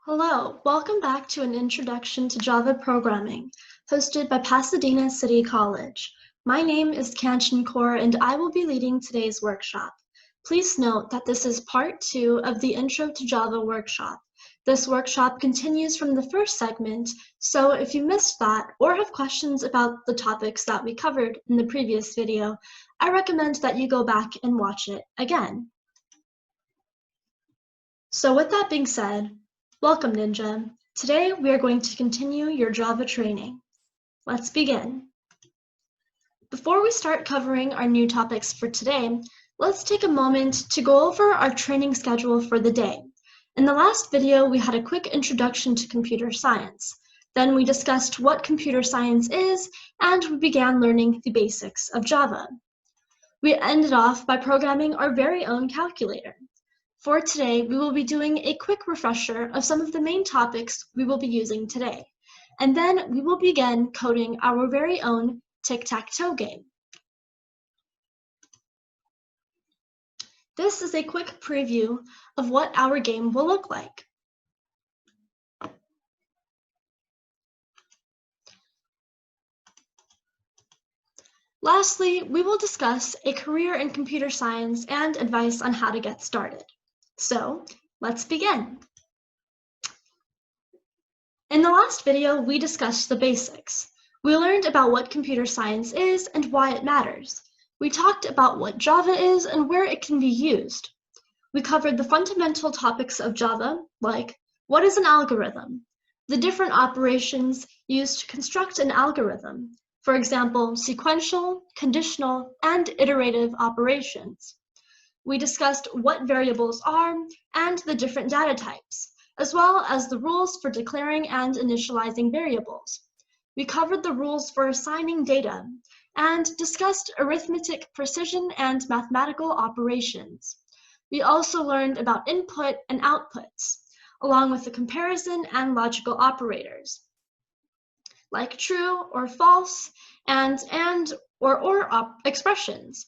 Hello, welcome back to an introduction to Java programming, hosted by Pasadena City College. My name is Kanchan Kaur and I will be leading today's workshop. Please note that this is part 2 of the Intro to Java workshop. This workshop continues from the first segment, so if you missed that or have questions about the topics that we covered in the previous video, I recommend that you go back and watch it again. So with that being said, welcome Ninja. Today we are going to continue your Java training. Let's begin. Before we start covering our new topics for today, let's take a moment to go over our training schedule for the day. In the last video, we had a quick introduction to computer science. Then we discussed what computer science is, and we began learning the basics of Java. We ended off by programming our very own calculator. For today, we will be doing a quick refresher of some of the main topics we will be using today, and then we will begin coding our very own Tic-Tac-Toe game. This is a quick preview of what our game will look like. Lastly, we will discuss a career in computer science and advice on how to get started. So, let's begin. In the last video, we discussed the basics. We learned about what computer science is and why it matters. We talked about what Java is and where it can be used. We covered the fundamental topics of Java, like what is an algorithm, the different operations used to construct an algorithm, for example, sequential, conditional, and iterative operations. We discussed what variables are and the different data types, as well as the rules for declaring and initializing variables. We covered the rules for assigning data and discussed arithmetic precision and mathematical operations. We also learned about input and outputs, along with the comparison and logical operators, like true or false, and or expressions.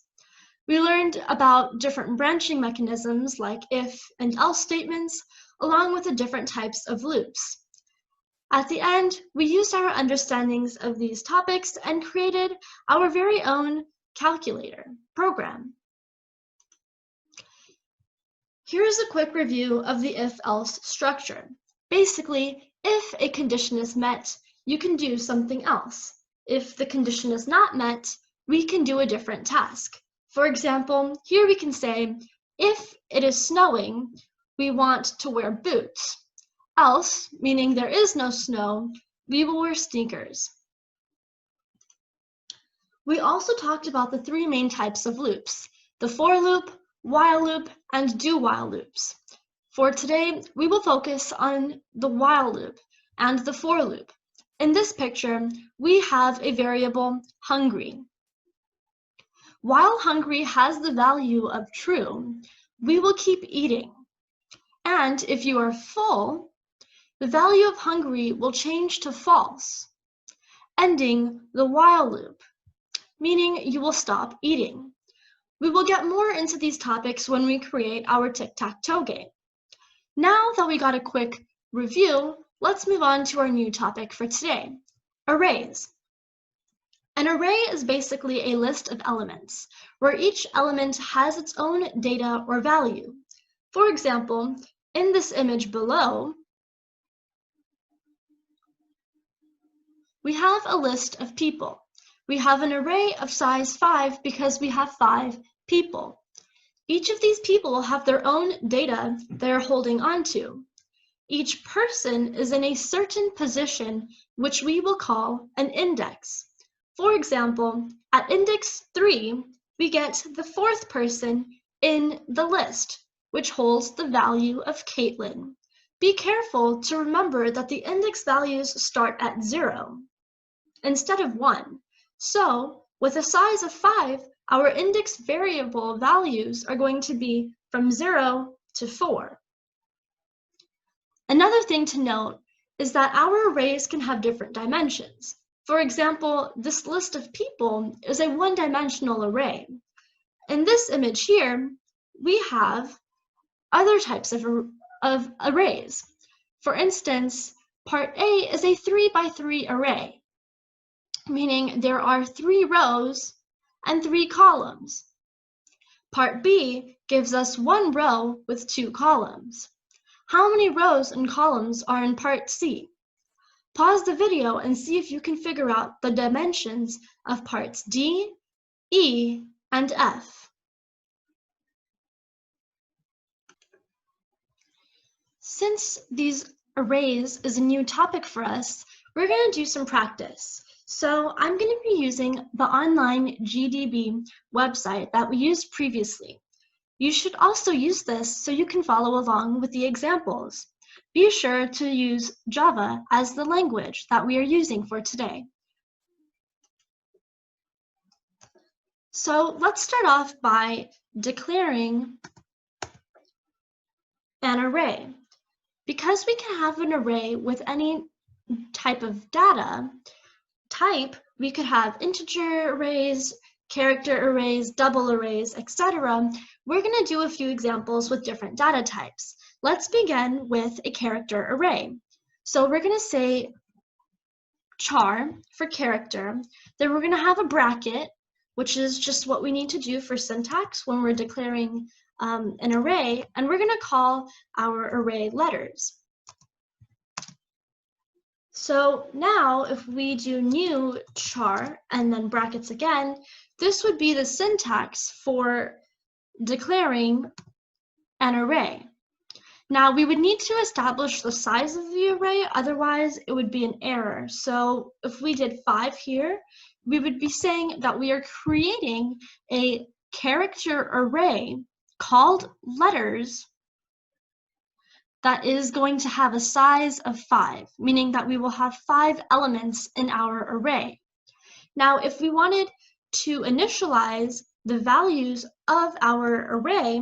We learned about different branching mechanisms like if and else statements, along with the different types of loops. At the end, we used our understandings of these topics and created our very own calculator program. Here's a quick review of the if-else structure. Basically, if a condition is met, you can do something else. If the condition is not met, we can do a different task. For example, here we can say, if it is snowing, we want to wear boots. Else, meaning there is no snow, we will wear sneakers. We also talked about the three main types of loops, the for loop, while loop, and do while loops. For today, we will focus on the while loop and the for loop. In this picture, we have a variable hungry. While hungry has the value of true, we will keep eating. And if you are full, the value of hungry will change to false, ending the while loop, meaning you will stop eating. We will get more into these topics when we create our tic-tac-toe game. Now that we got a quick review, let's move on to our new topic for today, arrays. An array is basically a list of elements, where each element has its own data or value. For example, in this image below, we have a list of people. We have an array of size 5 because we have 5 people. Each of these people will have their own data they're holding onto. Each person is in a certain position, which we will call an index. For example, at index 3, we get the 4th person in the list, which holds the value of Caitlin. Be careful to remember that the index values start at 0 instead of 1. So, with a size of 5, our index variable values are going to be from 0 to 4. Another thing to note is that our arrays can have different dimensions. For example, this list of people is a one-dimensional array. In this image here, we have other types of arrays. For instance, part A is a 3 by 3 array, meaning there are 3 rows and 3 columns. Part B gives us 1 row with 2 columns. How many rows and columns are in part C? Pause the video and see if you can figure out the dimensions of parts D, E, and F. Since these arrays is a new topic for us, we're going to do some practice. So I'm going to be using the online GDB website that we used previously. You should also use this so you can follow along with the examples. Be sure to use Java as the language that we are using for today. So let's start off by declaring an array. Because we can have an array with any type of data type, we could have integer arrays, character arrays, double arrays, etc. We're going to do a few examples with different data types. Let's begin with a character array. So we're going to say char for character, then we're going to have a bracket, which is just what we need to do for syntax when we're declaring an array, and we're going to call our array letters. So now if we do new char and then brackets again, this would be the syntax for declaring an array. Now we would need to establish the size of the array, otherwise it would be an error. So if we did 5 here, we would be saying that we are creating a character array called letters that is going to have a size of 5, meaning that we will have 5 elements in our array. Now, if we wanted to initialize the values of our array,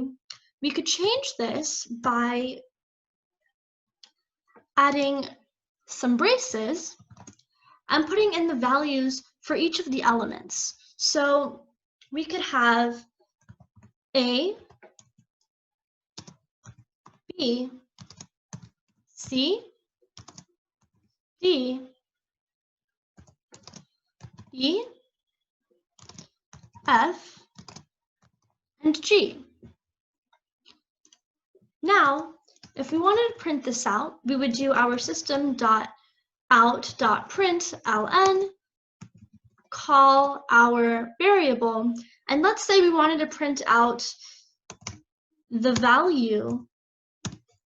we could change this by adding some braces and putting in the values for each of the elements. So we could have A, B, C, D, E, F, and G. Now, if we wanted to print this out, we would do our system.out.println, call our variable, and let's say we wanted to print out the value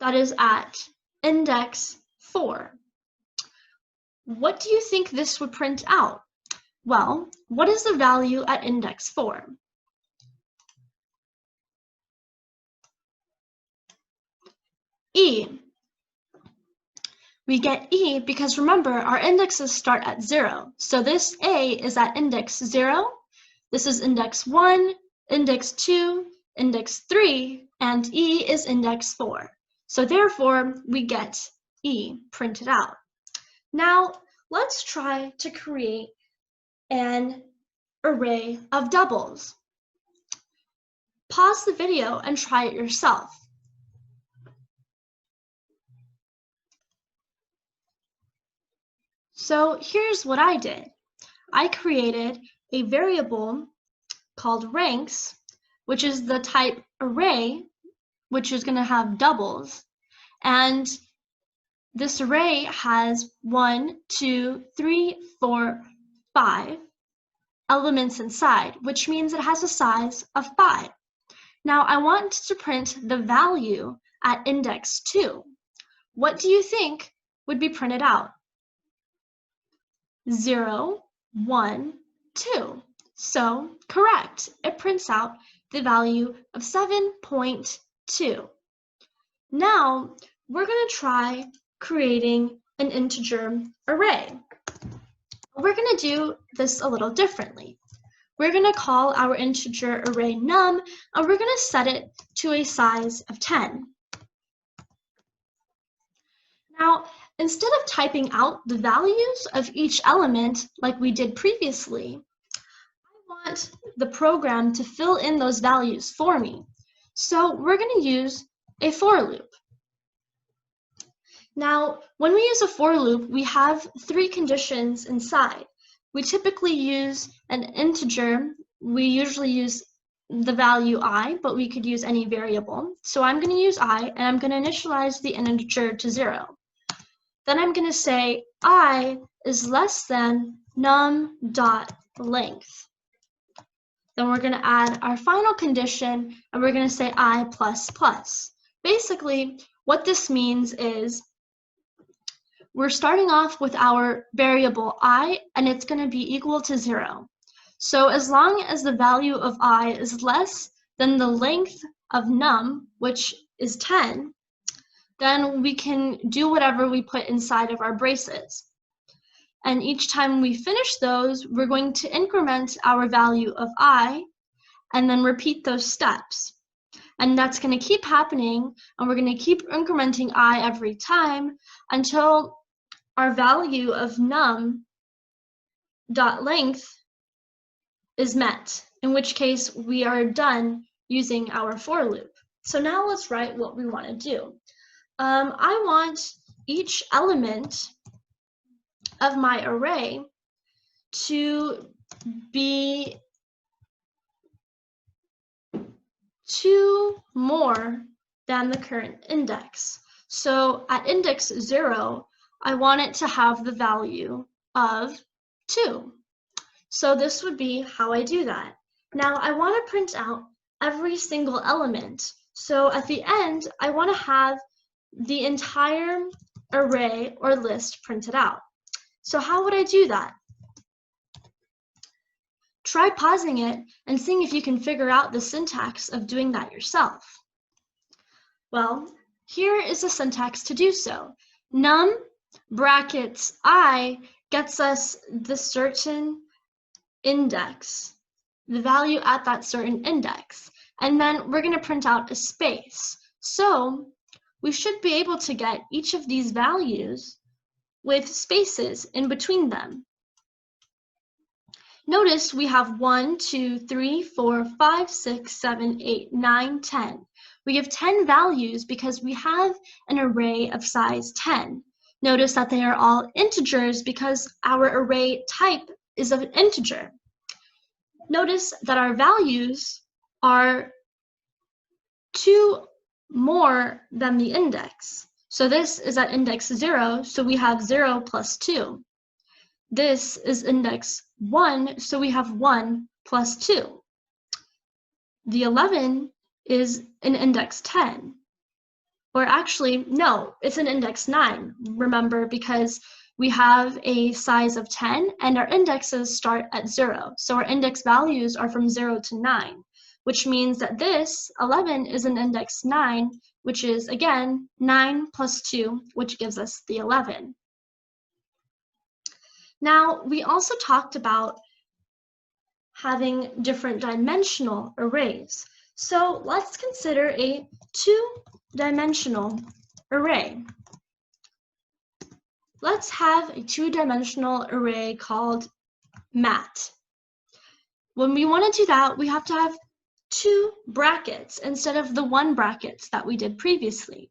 that is at index 4. What do you think this would print out? Well, what is the value at index 4? E. We get E because remember, our indexes start at 0. So this A is at index 0, this is index 1, index 2, index 3, and E is index 4. So therefore, we get E printed out. Now, let's try to create an array of doubles. Pause the video and try it yourself. So here's what I did. I created a variable called ranks, which is the type array, which is going to have doubles. And this array has 1, 2, 3, 4, 5 elements inside, which means it has a size of 5. Now I want to print the value at index 2. What do you think would be printed out? 0, 1, 2. So correct, it prints out the value of 7.2. Now we're going to try creating an integer array. We're going to do this a little differently. We're going to call our integer array num, and we're going to set it to a size of 10. Now, instead of typing out the values of each element like we did previously, I want the program to fill in those values for me. So we're going to use a for loop. Now, when we use a for loop, we have three conditions inside. We typically use an integer. We usually use the value I, but we could use any variable. So I'm going to use I, and I'm going to initialize the integer to 0. Then I'm going to say I is less than num.length. Then we're going to add our final condition, and we're going to say I plus plus. Basically, what this means is we're starting off with our variable I, and it's going to be equal to 0. So as long as the value of I is less than the length of num, which is 10, then we can do whatever we put inside of our braces. And each time we finish those, we're going to increment our value of I and then repeat those steps. And that's going to keep happening, and we're going to keep incrementing I every time until our value of num.length is met, in which case we are done using our for loop. So now let's write what we want to do. I want each element of my array to be 2 more than the current index. So at index 0, I want it to have the value of 2. So this would be how I do that. Now I want to print out every single element. So at the end, I want to have the entire array or list printed out. So how would I do that? Try pausing it and seeing if you can figure out the syntax of doing that yourself. Well, here is the syntax to do so. Num brackets I gets us the certain index, the value at that certain index, and then we're going to print out a space. So we should be able to get each of these values with spaces in between them. Notice we have 1, 2, 3, 4, 5, 6, 7, 8, 9, 10. We have 10 values because we have an array of size 10. Notice that they are all integers because our array type is of an integer. Notice that our values are 2 more than the index. So this is at index 0, so we have 0 plus 2. This is index 1, so we have 1 plus 2. The 11 is an index 10. Or actually, no, it's an index 9. Remember, because we have a size of 10 and our indexes start at 0. So our index values are from 0 to 9, which means that this 11 is an index 9, which is, again, 9 plus 2, which gives us the 11. Now, we also talked about having different dimensional arrays. So let's consider a 2-dimensional array. Let's have a 2-dimensional array called mat. When we want to do that, we have to have 2 brackets instead of the 1 brackets that we did previously.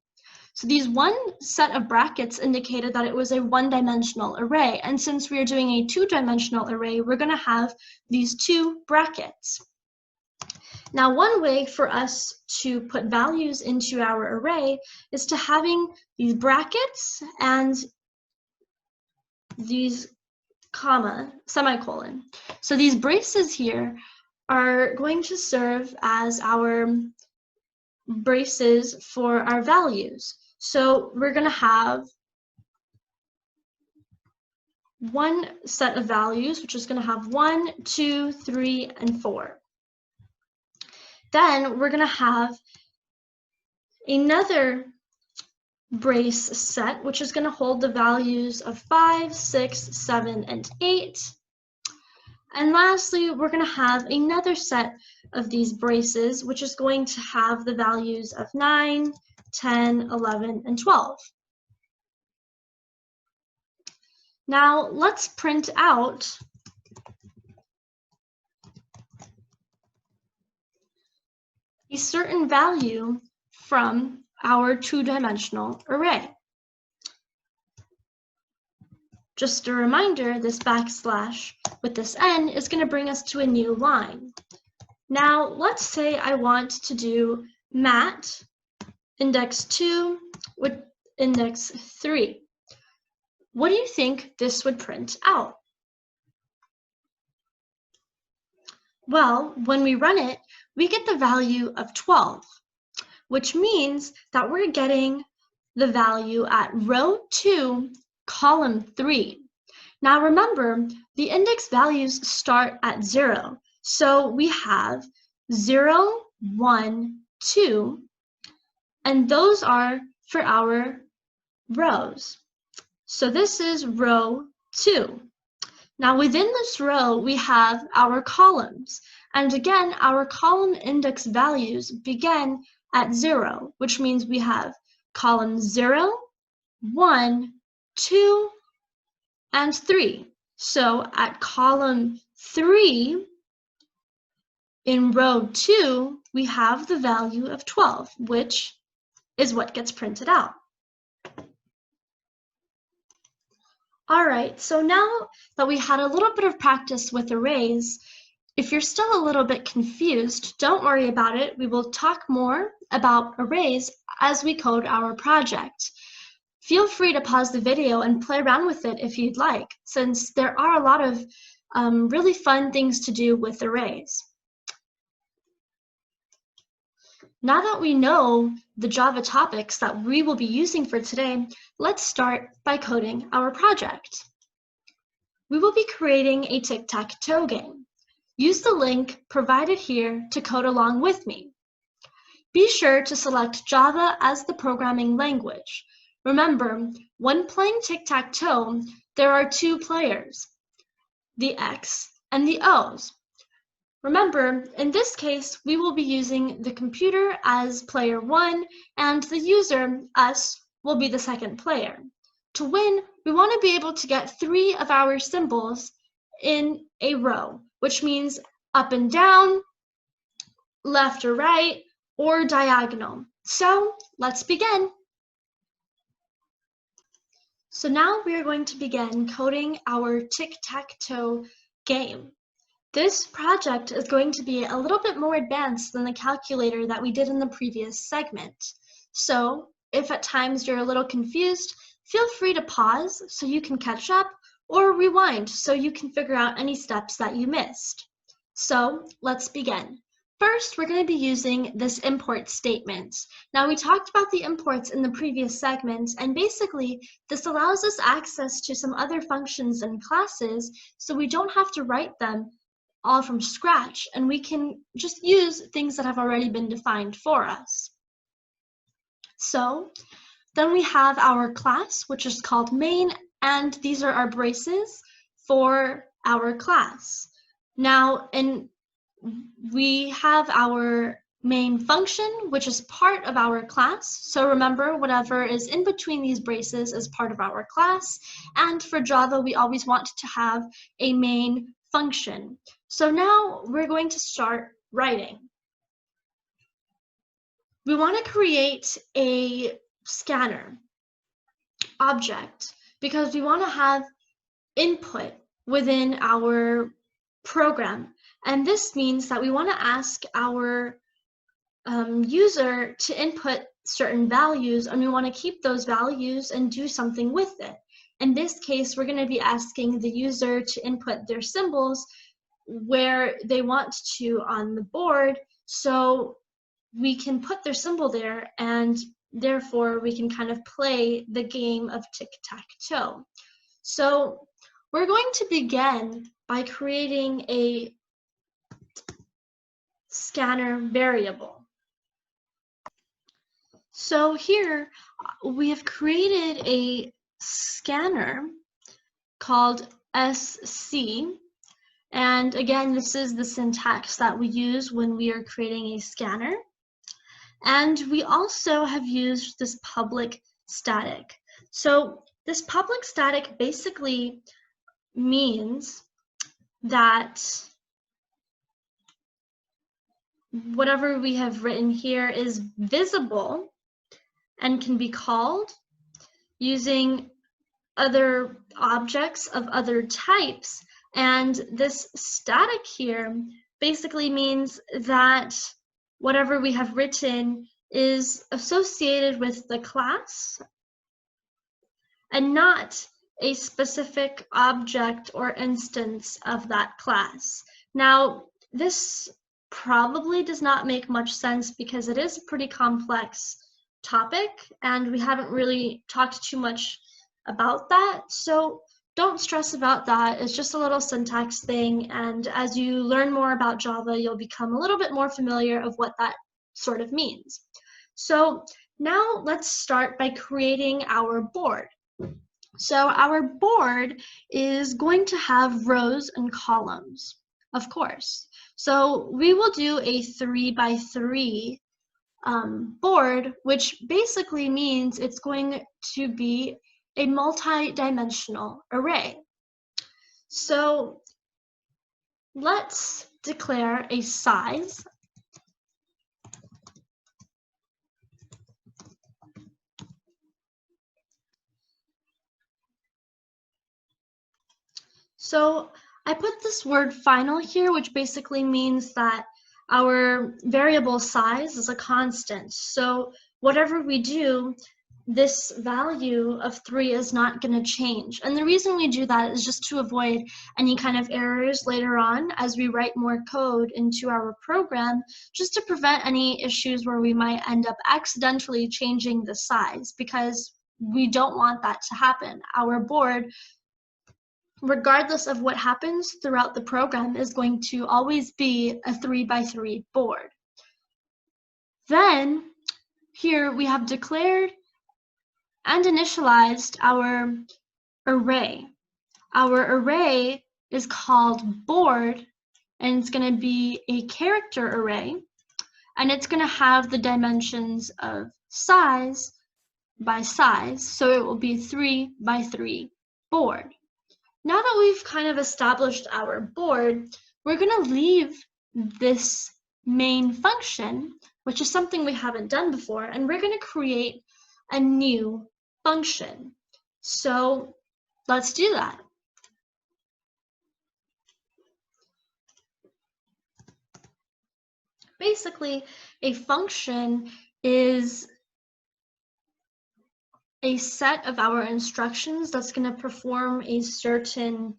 So these 1 set of brackets indicated that it was a 1-dimensional array, and since we are doing a 2-dimensional array, we're going to have these 2 brackets. Now, one way for us to put values into our array is to having these brackets and these semicolon. So these braces here are going to serve as our braces for our values. So we're going to have one set of values, which is going to have 1, 2, 3, and 4. Then we're going to have another brace set, which is going to hold the values of 5, 6, 7, and 8. And lastly, we're going to have another set of these braces, which is going to have the values of 9, 10, 11, and 12. Now, let's print out a certain value from our 2-dimensional array. Just a reminder, this backslash with this n is going to bring us to a new line. Now, let's say I want to do mat index 2 with index 3. What do you think this would print out? Well, when we run it, we get the value of 12, which means that we're getting the value at row 2, column 3. Now remember, the index values start at 0. So we have 0, 1, 2, and those are for our rows. So this is row 2. Now within this row, we have our columns. And again, our column index values begin at 0, which means we have column 0, 1, 2, and 3. So at column 3, in row 2, we have the value of 12, which is what gets printed out. All right, so now that we had a little bit of practice with arrays, if you're still a little bit confused, don't worry about it. We will talk more about arrays as we code our project. Feel free to pause the video and play around with it if you'd like, since there are a lot of really fun things to do with arrays. Now that we know the Java topics that we will be using for today, let's start by coding our project. We will be creating a tic-tac-toe game. Use the link provided here to code along with me. Be sure to select Java as the programming language. Remember, when playing tic-tac-toe, there are two players, the X and the O's. Remember, in this case, we will be using the computer as player 1, and the user, us, will be the second player. To win, we want to be able to get 3 of our symbols in a row, which means up and down, left or right, or diagonal. So let's begin. So now we are going to begin coding our tic-tac-toe game. This project is going to be a little bit more advanced than the calculator that we did in the previous segment. So if at times you're a little confused, feel free to pause so you can catch up, or rewind so you can figure out any steps that you missed. So let's begin. First, we're going to be using this import statement. Now, we talked about the imports in the previous segment, and basically, this allows us access to some other functions and classes, so we don't have to write them all from scratch, and we can just use things that have already been defined for us. So then we have our class, which is called main, and these are our braces for our class. Now, we have our main function, which is part of our class. So remember, whatever is in between these braces is part of our class. And for Java, we always want to have a main function. So now we're going to start writing. We want to create a scanner object because we want to have input within our program. And this means that we want to ask our user to input certain values, and we want to keep those values and do something with it. In this case, we're going to be asking the user to input their symbols where they want to on the board, so we can put their symbol there, and therefore we can kind of play the game of tic-tac-toe. So we're going to begin by creating a scanner variable. So here we have created a scanner called SC, and again, this is the syntax that we use when we are creating a scanner. And we also have used this public static. So this public static basically means that whatever we have written here is visible and can be called using other objects of other types. And this static here basically means that whatever we have written is associated with the class and not a specific object or instance of that class. Now, this probably does not make much sense because it is a pretty complex topic and we haven't really talked too much about that. So don't stress about that. It's just a little syntax thing, and as you learn more about Java, you'll become a little bit more familiar of what that sort of means. So now let's start by creating our board. So our board is going to have rows and columns, of course. So we will do a 3x3 board, which basically means it's going to be a multi-dimensional array. So let's declare a size. So I put this word final here, which basically means that our variable size is a constant. So whatever we do, this value of 3 is not going to change. And the reason we do that is just to avoid any kind of errors later on as we write more code into our program, just to prevent any issues where we might end up accidentally changing the size, because we don't want that to happen. Our board, regardless of what happens throughout the program, is going to always be a 3x3 board. Then here we have declared and initialized our array. Our array is called board, and it's going to be a character array, and it's going to have the dimensions of size by size, so it will be 3x3 board. Now that we've kind of established our board, we're going to leave this main function, which is something we haven't done before, and we're going to create a new function. So let's do that. Basically, a function is a set of our instructions that's going to perform a certain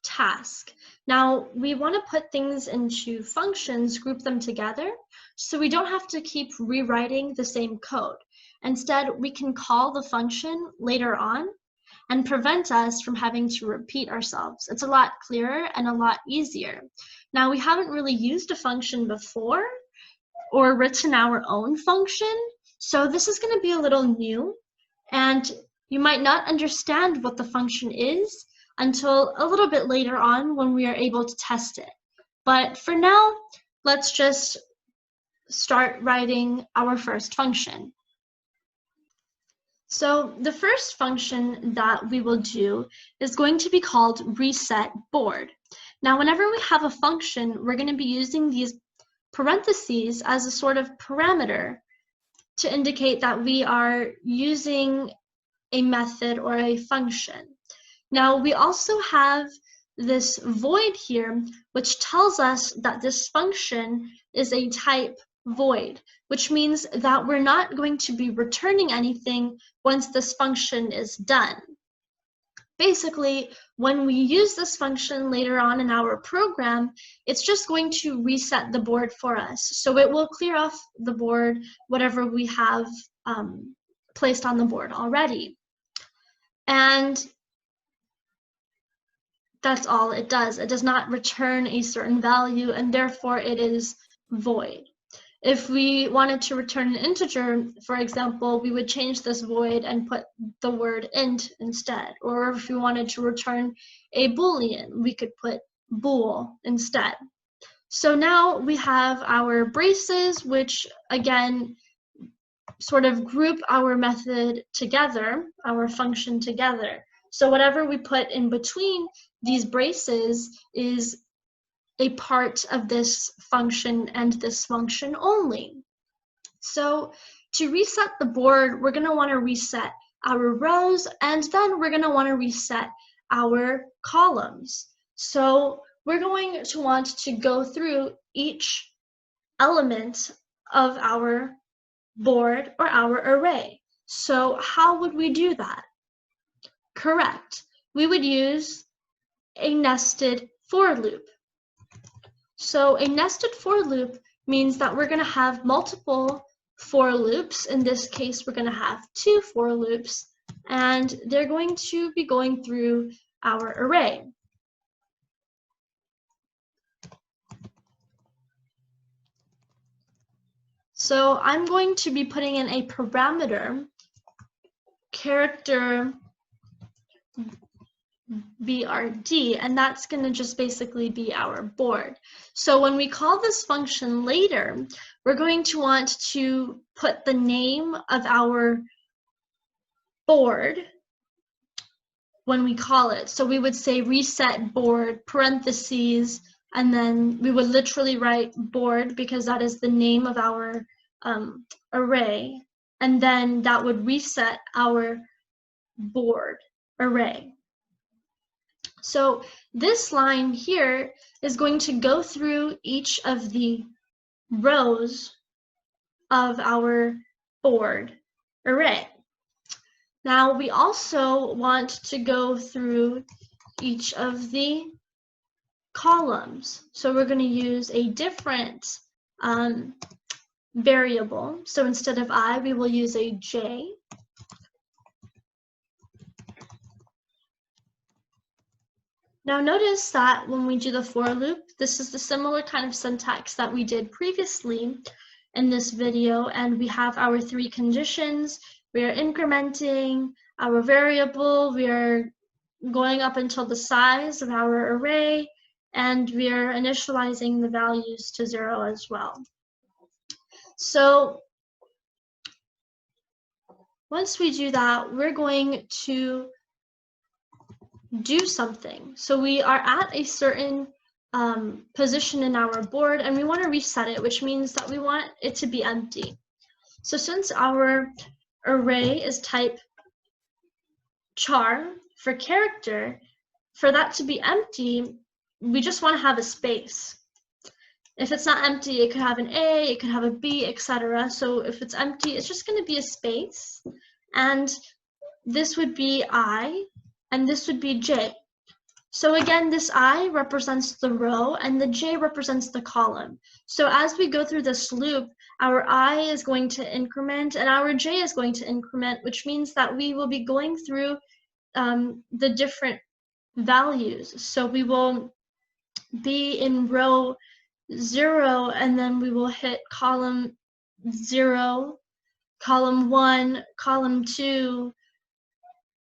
task. Now, we want to put things into functions, group them together, so we don't have to keep rewriting the same code. Instead, we can call the function later on and prevent us from having to repeat ourselves. It's a lot clearer and a lot easier. Now, we haven't really used a function before or written our own function, so this is going to be a little new, and you might not understand what the function is until a little bit later on when we are able to test it. But for now, let's just start writing our first function. So the first function that we will do is going to be called reset board. Now, whenever we have a function, we're going to be using these parentheses as a sort of parameter to indicate that we are using a method or a function. Now, we also have this void here, which tells us that this function is a type void, which means that we're not going to be returning anything once this function is done. Basically, when we use this function later on in our program, it's just going to reset the board for us. So it will clear off the board whatever we have placed on the board already. And that's all it does. It does not return a certain value, and therefore it is void. If we wanted to return an integer, for example, we would change this void and put the word int instead. Or if we wanted to return a boolean, we could put bool instead. So now we have our braces, which again sort of group our method together, our function together. So whatever we put in between these braces is a part of this function and this function only. So to reset the board, we're going to want to reset our rows, and then we're going to want to reset our columns. So we're going to want to go through each element of our board or our array. So how would we do that? Correct. We would use a nested for loop. So a nested for loop means that we're going to have multiple for loops. In this case, we're going to have 2 for loops, and they're going to be going through our array. So I'm going to be putting in a parameter, character BRD, and that's going to just basically be our board. So when we call this function later, we're going to want to put the name of our board when we call it. So we would say reset board, parentheses, and then we would literally write board because that is the name of our array, and then that would reset our board array. So this line here is going to go through each of the rows of our board array. Now we also want to go through each of the columns. So we're going to use a different variable. So instead of I, we will use a j. Now notice that when we do the for loop, this is the similar kind of syntax that we did previously in this video, and we have our 3 conditions. We are incrementing our variable, we are going up until the size of our array, and we are initializing the values to 0 as well. So once we do that, we're going to do something. So we are at a certain position in our board, and we want to reset it, which means that we want it to be empty. So since our array is type char for character, for that to be empty, we just want to have a space. If it's not empty, it could have an A, it could have a B, etc. So if it's empty, it's just going to be a space, and this would be I, and this would be j. So again, this I represents the row and the j represents the column. So as we go through this loop, our I is going to increment and our j is going to increment, which means that we will be going through the different values. So we will be in row 0, and then we will hit column 0, column 1, column 2,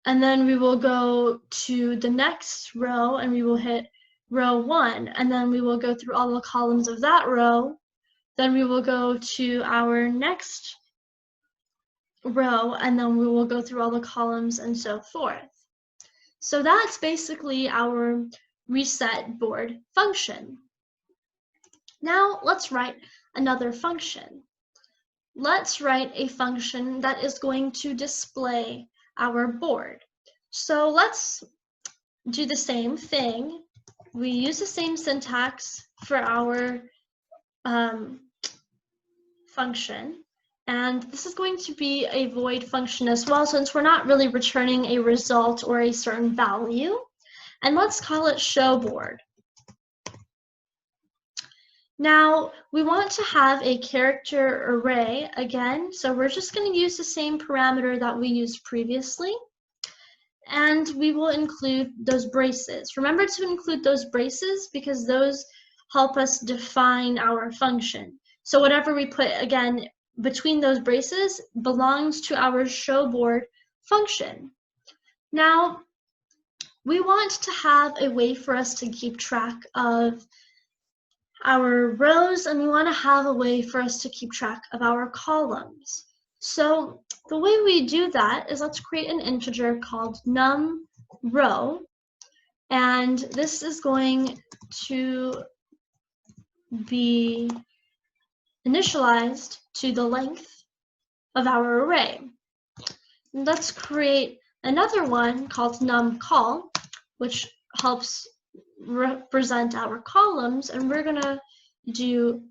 and then we will go to the next row and we will hit row 1, and then we will go through all the columns of that row. Then we will go to our next row, and then we will go through all the columns and so forth. So that's basically our reset board function. Now let's write another function. Let's write a function that is going to display our board. So let's do the same thing. We use the same syntax for our function, and this is going to be a void function as well, since we're not really returning a result or a certain value. And let's call it show board. Now we want to have a character array again, so we're just going to use the same parameter that we used previously, and we will include those braces. Remember to include those braces because those help us define our function. So whatever we put again between those braces belongs to our show board function. Now we want to have a way for us to keep track of our rows, and we want to have a way for us to keep track of our columns. So the way we do that is let's create an integer called num_row, and this is going to be initialized to the length of our array. let's create another one called numCol, which helps represent our columns, and we're gonna do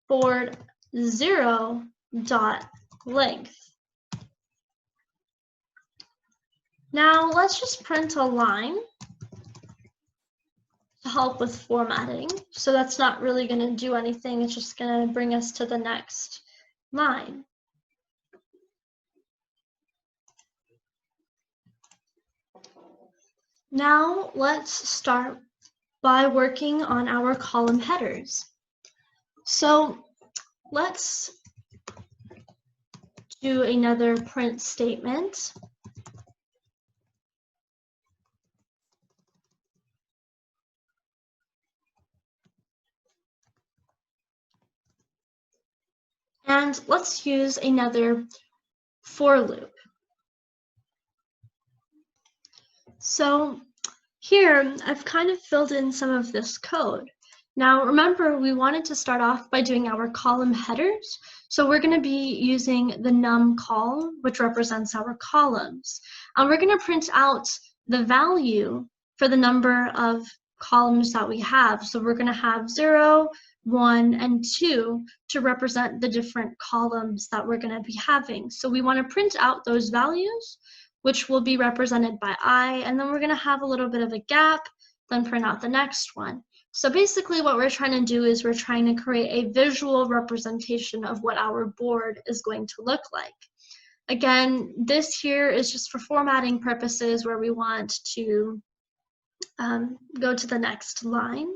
board 0 dot length. Now let's just print a line to help with formatting. So that's not really going to do anything. It's just going to bring us to the next line. Now let's start by working on our column headers. So let's do another print statement. And let's use another for loop. So here I've kind of filled in some of this code. Now remember, we wanted to start off by doing our column headers. So we're going to be using the numCol, which represents our columns. And we're going to print out the value for the number of columns that we have. So we're going to have 0, 1, and 2 to represent the different columns that we're going to be having. So we want to print out those values, which will be represented by I, and then we're going to have a little bit of a gap, then print out the next one. So basically what we're trying to do is we're trying to create a visual representation of what our board is going to look like. Again, this here is just for formatting purposes where we want to go to the next line.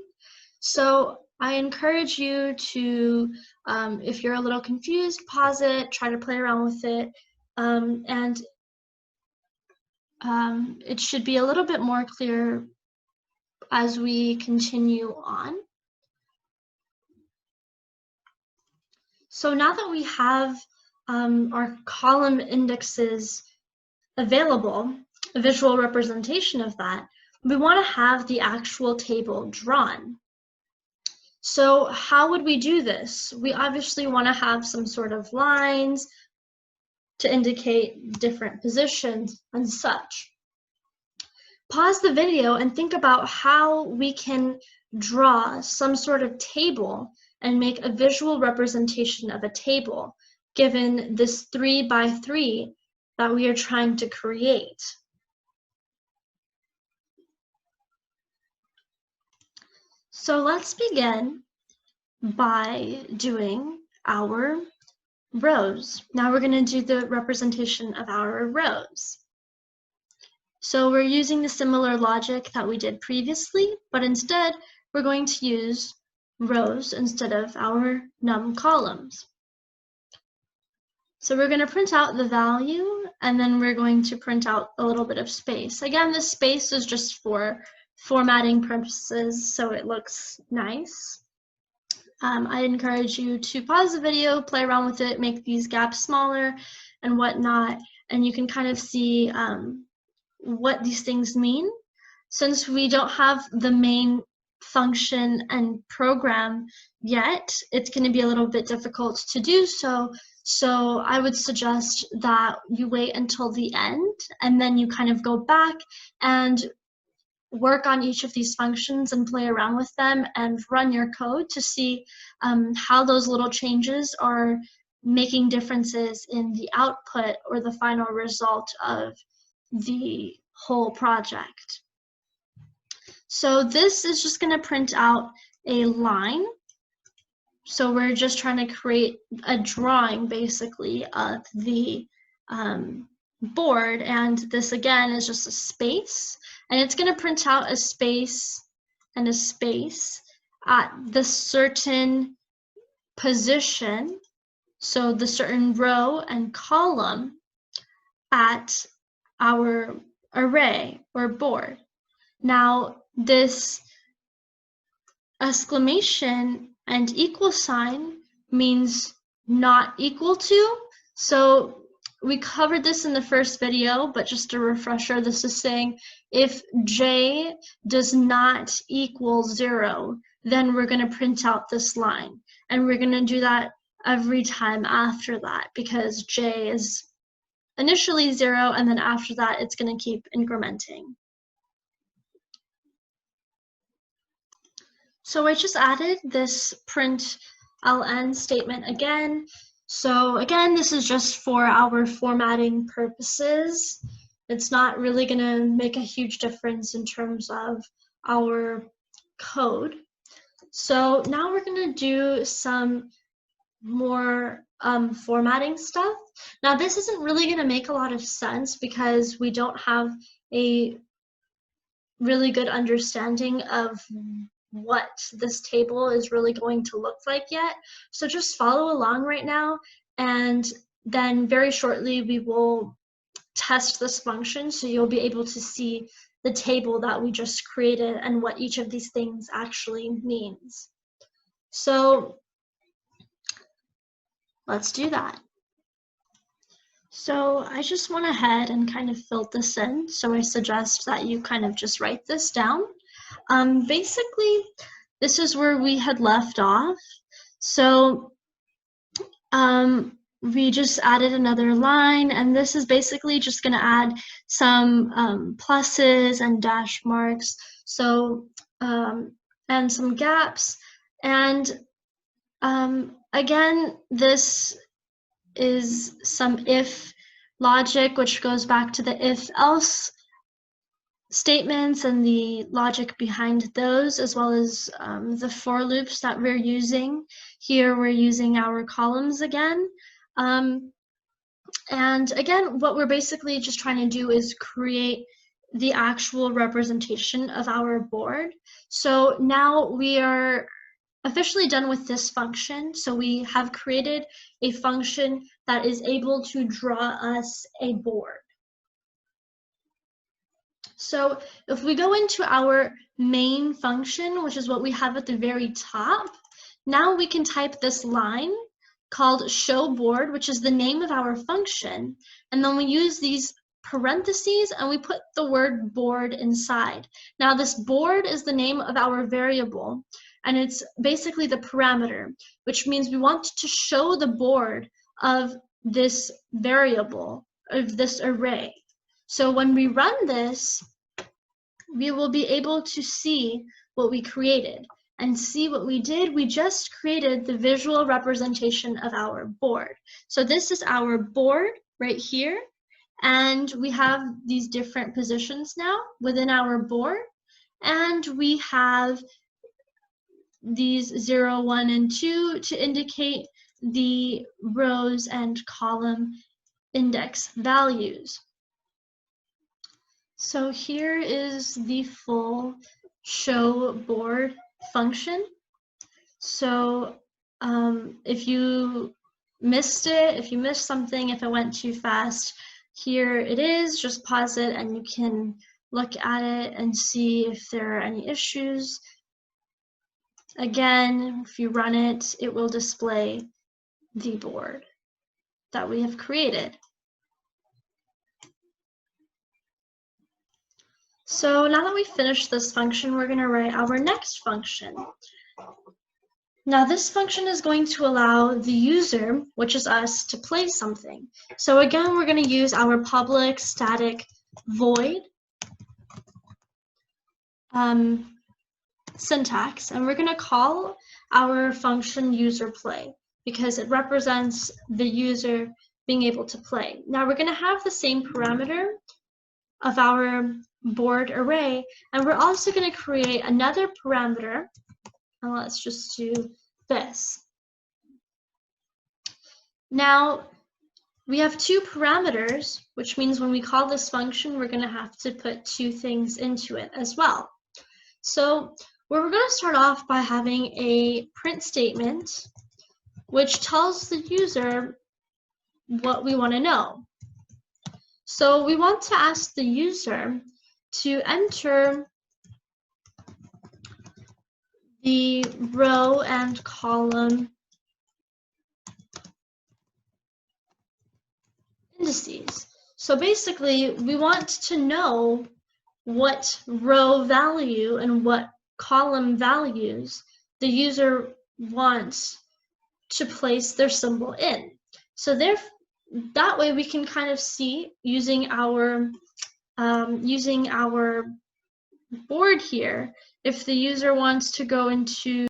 So I encourage you to, if you're a little confused, pause it, try to play around with it, and it should be a little bit more clear as we continue on. So now that we have our column indexes available, a visual representation of that, we want to have the actual table drawn. So how would we do this? We obviously want to have some sort of lines to indicate different positions and such. Pause the video and think about how we can draw some sort of table and make a visual representation of a table given this 3 by 3 that we are trying to create. So let's begin by doing our rows. Now we're going to do the representation of our rows. So we're using the similar logic that we did previously, but instead we're going to use rows instead of our num columns. So we're going to print out the value, and then we're going to print out a little bit of space. Again, this space is just for formatting purposes, so it looks nice. I encourage you to pause the video, play around with it, make these gaps smaller and whatnot, and you can kind of see what these things mean. Since we don't have the main function and program yet, it's going to be a little bit difficult to do so. So I would suggest that you wait until the end and then you kind of go back and work on each of these functions and play around with them and run your code to see how those little changes are making differences in the output or the final result of the whole project. So this is just going to print out a line. So we're just trying to create a drawing basically of the board, and this again is just a space, and it's going to print out a space and a space at the certain position, so the certain row and column at our array or board. Now this exclamation and equal sign means not equal to. So we covered this in the first video, but just a refresher, this is saying if j does not equal 0, then we're going to print out this line. And we're going to do that every time after that because j is initially 0, and then after that it's going to keep incrementing. So I just added this print ln statement again. So again, this is just for our formatting purposes. It's not really going to make a huge difference in terms of our code. So now we're going to do some more formatting stuff. Now this isn't really going to make a lot of sense because we don't have a really good understanding of what this table is really going to look like yet. So just follow along right now, and then very shortly we will test this function so you'll be able to see the table that we just created and what each of these things actually means. So let's do that. So I just went ahead and kind of filled this in. So I suggest that you kind of just write this down. Basically, this is where we had left off. So we just added another line, and this is basically just going to add some pluses and dash marks, so and some gaps. And again, this is some if logic, which goes back to the if-else statements and the logic behind those, as well as the for loops that we're using. Here we're using our columns again. And again, what we're basically just trying to do is create the actual representation of our board. So now we are officially done with this function. So we have created a function that is able to draw us a board. So if we go into our main function, which is what we have at the very top, now we can type this line called show board, which is the name of our function, and then we use these parentheses and we put the word board inside. Now this board is the name of our variable, and it's basically the parameter, which means we want to show the board of this variable, of this array. So when we run this, we will be able to see what we created. And see what we did, we just created the visual representation of our board. So this is our board right here, and we have these different positions now within our board, and we have these 0, 1, and 2 to indicate the rows and column index values. So here is the full show board function. So if you missed it, if you missed something, if it went too fast, here it is. Just pause it and you can look at it and see if there are any issues. Again, if you run it, it will display the board that we have created. So now that we've finished this function, we're going to write our next function. Now this function is going to allow the user, which is us, to play something. So again, we're going to use our public static void syntax, and we're going to call our function user play because it represents the user being able to play. Now we're going to have the same parameter of our board array, and we're also going to create another parameter, and let's just do this. Now we have two parameters, which means when we call this function, we're going to have to put two things into it as well. So we're going to start off by having a print statement which tells the user what we want to know. So we want to ask the user to enter the row and column indices. So basically, we want to know what row value and what column values the user wants to place their symbol in. So that way we can kind of see using our board here, if the user wants to go into